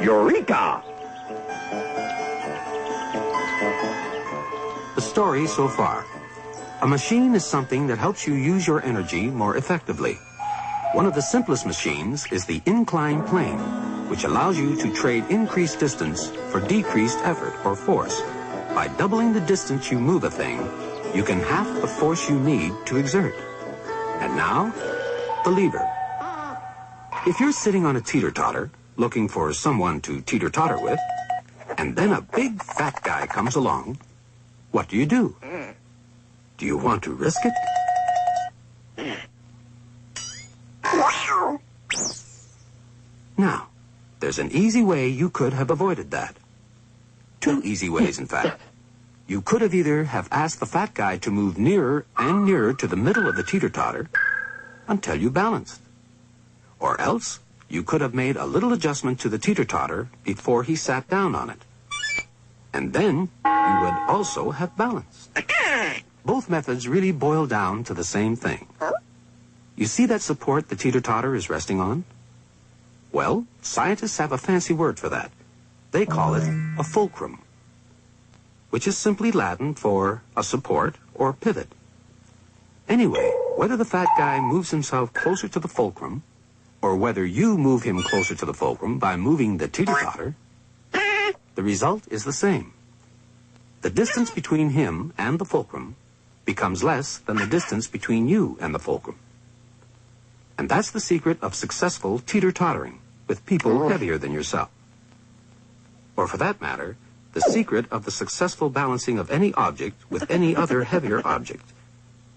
Eureka! The story so far. A machine is something that helps you use your energy more effectively. One of the simplest machines is the inclined plane, which allows you to trade increased distance for decreased effort or force. By doubling the distance you move a thing, you can half the force you need to exert. And now, the lever. If you're sitting on a teeter-totter, looking for someone to teeter-totter with, and then a big fat guy comes along, what do? Do you want to risk it? Now, there's an easy way you could have avoided that. Two easy ways, in fact. You could have either have asked the fat guy to move nearer and nearer to the middle of the teeter-totter until you balanced. Or else, you could have made a little adjustment to the teeter-totter before he sat down on it. And then, you would also have balanced. Both methods really boil down to the same thing. You see that support the teeter-totter is resting on? Well, scientists have a fancy word for that. They call it a fulcrum, which is simply Latin for a support or pivot. Anyway, whether the fat guy moves himself closer to the fulcrum, or whether you move him closer to the fulcrum by moving the teeter-totter, the result is the same. The distance between him and the fulcrum becomes less than the distance between you and the fulcrum. And that's the secret of successful teeter-tottering with people heavier than yourself. Or for that matter, the secret of the successful balancing of any object with any other heavier object.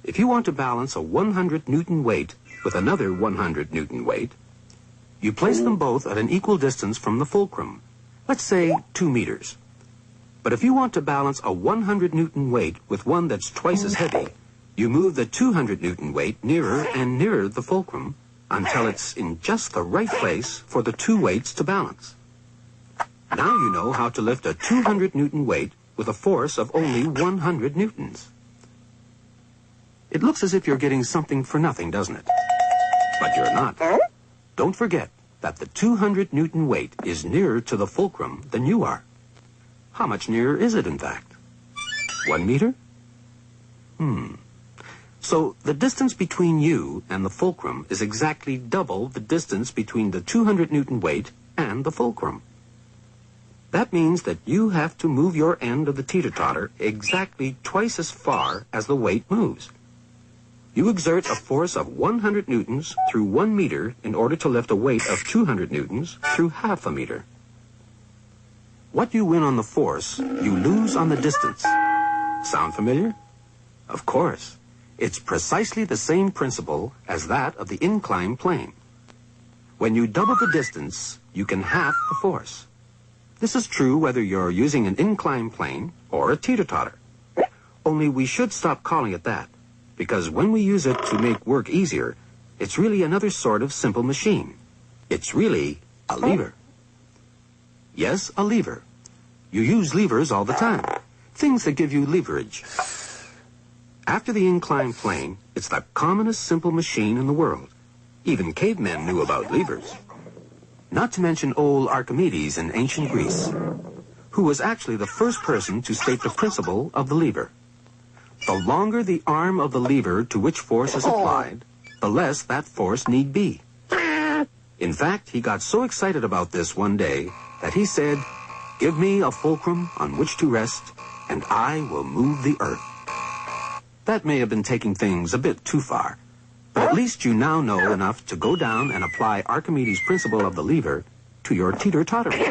If you want to balance a 100 Newton weight with another 100 Newton weight, you place them both at an equal distance from the fulcrum, let's say 2 meters. But if you want to balance a 100 Newton weight with one that's twice as heavy, you move the 200 Newton weight nearer and nearer the fulcrum until it's in just the right place for the two weights to balance. Now you know how to lift a 200 Newton weight with a force of only 100 Newtons. It looks as if you're getting something for nothing, doesn't it? But you're not. Don't forget that the 200 Newton weight is nearer to the fulcrum than you are. How much nearer is it, in fact? 1 meter? So the distance between you and the fulcrum is exactly double the distance between the 200 Newton weight and the fulcrum. That means that you have to move your end of the teeter-totter exactly twice as far as the weight moves. You exert a force of 100 newtons through 1 meter in order to lift a weight of 200 newtons through half a meter. What you win on the force, you lose on the distance. Sound familiar? Of course. It's precisely the same principle as that of the inclined plane. When you double the distance, you can half the force. This is true whether you're using an inclined plane or a teeter-totter. Only we should stop calling it that, because when we use it to make work easier, it's really another sort of simple machine. It's really a lever. Yes, a lever. You use levers all the time, things that give you leverage. After the inclined plane, it's the commonest simple machine in the world. Even cavemen knew about levers. Not to mention old Archimedes in ancient Greece, who was actually the first person to state the principle of the lever. The longer the arm of the lever to which force is applied, the less that force need be. In fact, he got so excited about this one day that he said, "Give me a fulcrum on which to rest, and I will move the earth." That may have been taking things a bit too far, but at least you now know enough to go down and apply Archimedes' principle of the lever to your teeter-tottering.